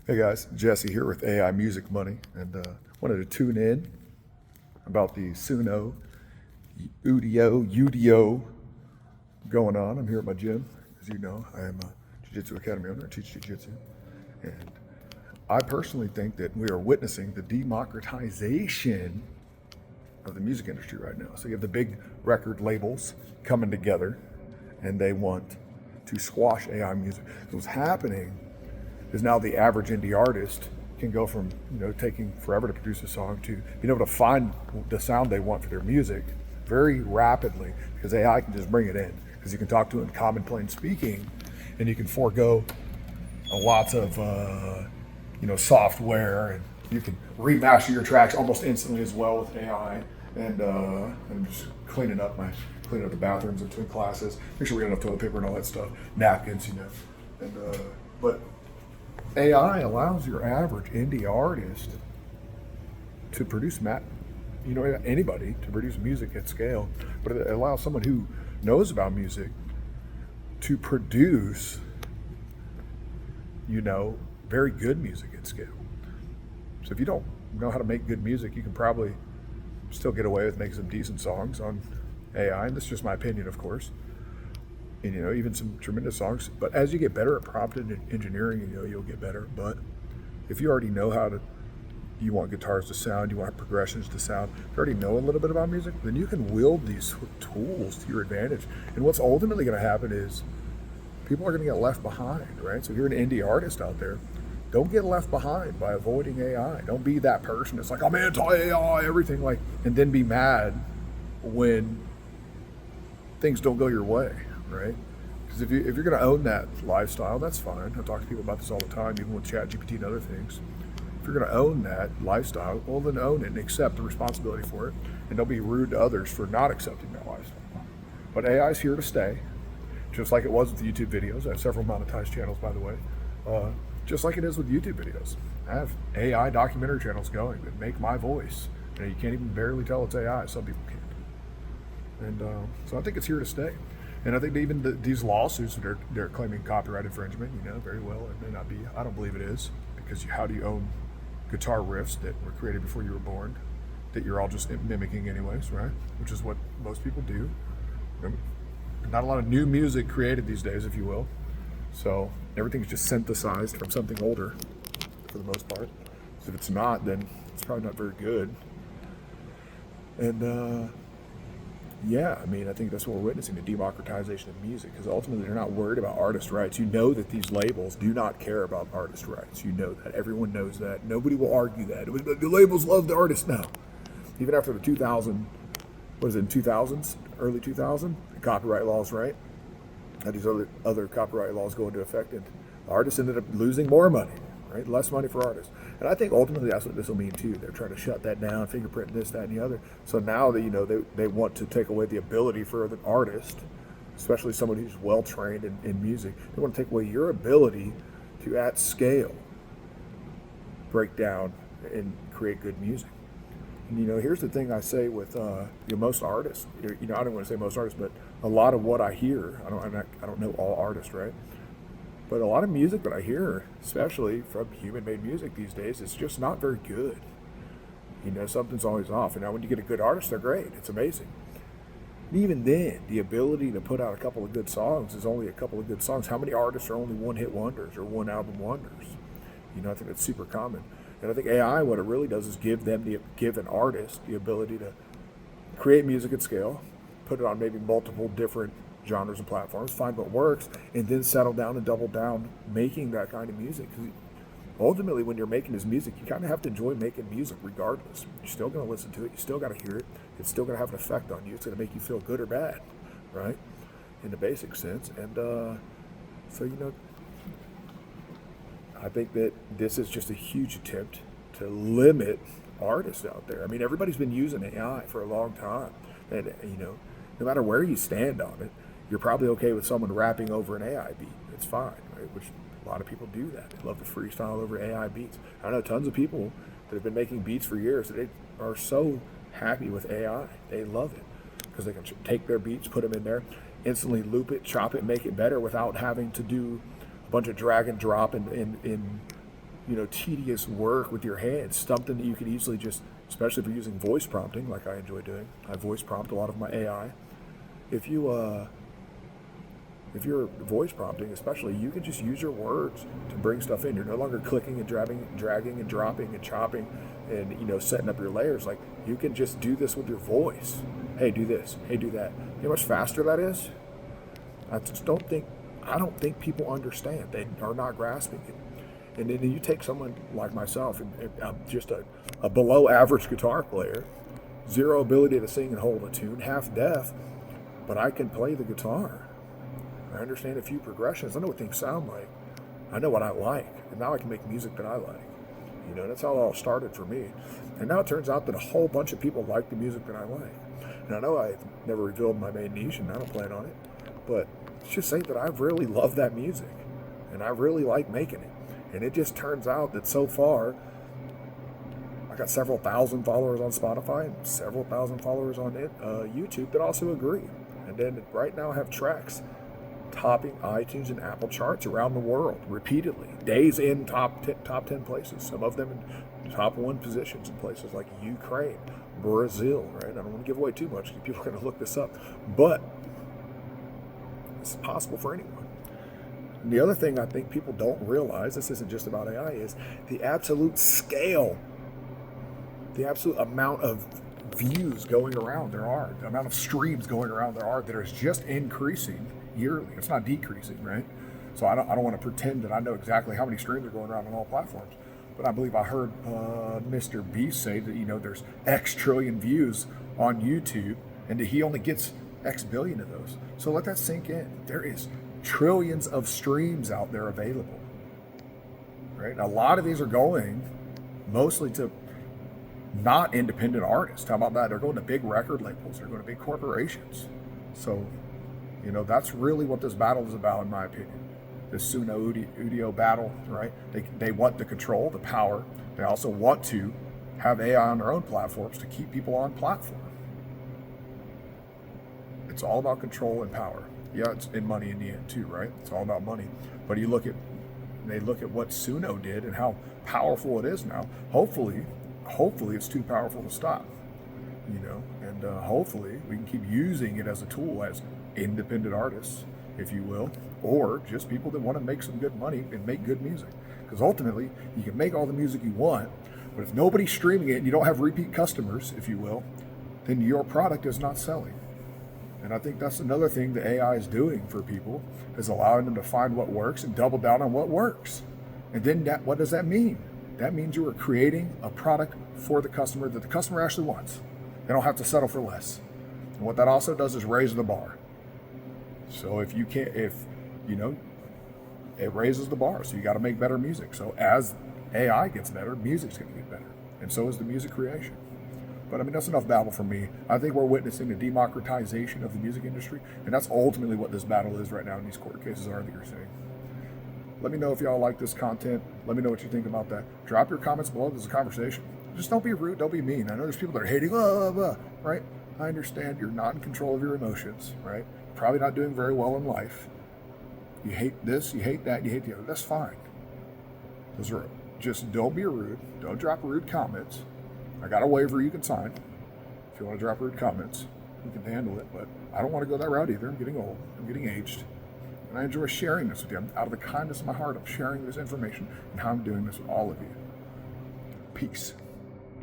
Hey guys, Jesse here with AI Music Money, and wanted to tune in about the Suno, Udio going on. I'm here at my gym. As you know, I am a Jiu-Jitsu Academy owner. I teach Jiu-Jitsu, and I personally think that we are witnessing the democratization of the music industry right now. So you have the big record labels coming together, and they want to squash AI music. So what's happening is now the average indie artist can go from taking forever to produce a song to being able to find the sound they want for their music very rapidly, because AI can just bring it in, because you can talk to it in common plain speaking, and you can forego lots of software, and you can remaster your tracks almost instantly as well with AI. And I'm just cleaning up the bathrooms in between classes, make sure we got enough toilet paper and all that stuff, napkins, and but AI allows your average indie artist to produce anybody to produce music at scale, but it allows someone who knows about music to produce, very good music at scale. So if you don't know how to make good music, you can probably still get away with making some decent songs on AI, and this is just my opinion, of course. And even some tremendous songs. But as you get better at prompt engineering, you'll get better. But if you already know you want guitars to sound, you want progressions to sound, if you already know a little bit about music, then you can wield these tools to your advantage. And what's ultimately going to happen is people are going to get left behind, right? So if you're an indie artist out there, don't get left behind by avoiding AI. Don't be that person that's like, I'm anti-AI, everything, and then be mad when things don't go your way. Right? Because if you're going to own that lifestyle, that's fine. I talk to people about this all the time, even with ChatGPT and other things. If you're going to own that lifestyle, well, then own it and accept the responsibility for it, and don't be rude to others for not accepting that lifestyle. But AI is here to stay, just like it was with YouTube videos. I have several monetized channels, by the way, just like it is with YouTube videos. I have AI documentary channels going that make my voice. You can't even barely tell it's AI. Some people can't. And so I think it's here to stay. And I think even these lawsuits that they're claiming copyright infringement, very well, it may not be. I don't believe it is, because how do you own guitar riffs that were created before you were born, that you're all just mimicking anyways, right? Which is what most people do. Not a lot of new music created these days, if you will. So everything's just synthesized from something older, for the most part. So if it's not, then it's probably not very good. And I think that's what we're witnessing, the democratization of music, because ultimately they're not worried about artist rights. You know that these labels do not care about artist rights. You know that. Everyone knows that. Nobody will argue that. The labels love the artist now. Even after the 2000s, early 2000, the copyright laws, right? Had these other copyright laws go into effect, and the artists ended up losing more money, right? Less money for artists. And I think ultimately that's what this will mean too. They're trying to shut that down, fingerprint this, that, and the other. So now that they want to take away the ability for the artist, especially someone who's well trained in music, they want to take away your ability to at scale break down and create good music. And here's the thing I say with most artists. I don't want to say most artists, but a lot of what I hear, I don't know all artists, right? But a lot of music that I hear, especially from human-made music these days, is just not very good. Something's always off. And now when you get a good artist, they're great. It's amazing. And even then, the ability to put out a couple of good songs is only a couple of good songs. How many artists are only one-hit wonders or one-album wonders? I think that's super common. And I think AI, what it really does is give an artist the ability to create music at scale, put it on maybe multiple different genres and platforms, find what works, and then settle down and double down making that kind of music. Because ultimately, when you're making this music, you kind of have to enjoy making music regardless. You're still going to listen to it. You still got to hear it. It's still going to have an effect on you. It's going to make you feel good or bad, right? In the basic sense. And so, I think that this is just a huge attempt to limit artists out there. Everybody's been using AI for a long time. And, no matter where you stand on it, you're probably okay with someone rapping over an AI beat. It's fine, right? Which a lot of people do that. They love to freestyle over AI beats. I know tons of people that have been making beats for years that they are so happy with AI. They love it because they can take their beats, put them in there, instantly loop it, chop it, make it better without having to do a bunch of drag and drop and tedious work with your hands, something that you could easily just, especially if you're using voice prompting like I enjoy doing. I voice prompt a lot of my AI. If you're voice prompting, especially, you can just use your words to bring stuff in. You're no longer clicking and dragging and dropping and chopping and setting up your layers. Like, you can just do this with your voice. Hey, do this. Hey, do that. You know how much faster that is? I don't think people understand. They are not grasping it. And then you take someone like myself, and I'm just a below average guitar player, zero ability to sing and hold a tune, half deaf, but I can play the guitar. I understand a few progressions. I know what things sound like. I know what I like. And now I can make music that I like. That's how it all started for me. And now it turns out that a whole bunch of people like the music that I like. And I know I've never revealed my main niche, and I don't plan on it. But let's just say that I really love that music. And I really like making it. And it just turns out that so far, I got several thousand followers on Spotify and several thousand followers on YouTube that also agree. And then right now I have tracks topping iTunes and Apple charts around the world repeatedly. Days in top 10 places. Some of them in top 1 positions in places like Ukraine, Brazil, right? I don't want to give away too much because people are going to look this up. But it's possible for anyone. And the other thing I think people don't realize, this isn't just about AI, is the absolute scale, the absolute amount of views going around there are, the amount of streams going around there are that is just increasing yearly. It's not decreasing, right? So I don't want to pretend that I know exactly how many streams are going around on all platforms. But I believe I heard Mr. Beast say that, there's X trillion views on YouTube and that he only gets X billion of those. So let that sink in. There is trillions of streams out there available, right? A lot of these are going mostly to not independent artists. How about that? They're going to big record labels. They're going to big corporations. So, that's really what this battle is about, in my opinion. This Suno Udio battle, right? They want the control, the power. They also want to have AI on their own platforms to keep people on platform. It's all about control and power. Yeah, it's in money in the end too, right? It's all about money. But they look at what Suno did and how powerful it is now. Hopefully it's too powerful to stop, and hopefully we can keep using it as a tool as independent artists, if you will, or just people that want to make some good money and make good music. Because ultimately, you can make all the music you want, but if nobody's streaming it and you don't have repeat customers, if you will, then your product is not selling. And I think that's another thing that AI is doing for people, is allowing them to find what works and double down on what works. And then what does that mean? That means you are creating a product for the customer that the customer actually wants. They don't have to settle for less. And what that also does is raise the bar. So it raises the bar. So you got to make better music. So as AI gets better, music's going to get better. And so is the music creation. But that's enough babble from me. I think we're witnessing the democratization of the music industry. And that's ultimately what this battle is right now in these court cases are that you're seeing. Let me know if y'all like this content. Let me know what you think about that. Drop your comments below. There's a conversation. Just don't be rude. Don't be mean. I know there's people that are hating, blah, blah, blah, right? I understand you're not in control of your emotions, right? Probably not doing very well in life. You hate this, you hate that, you hate the other. That's fine. Just don't be rude. Don't drop rude comments. I got a waiver you can sign. If you want to drop rude comments, you can handle it. But I don't want to go that route either. I'm getting old. I'm getting aged. And I enjoy sharing this with you. Out of the kindness of my heart, I'm sharing this information and how I'm doing this with all of you. Peace.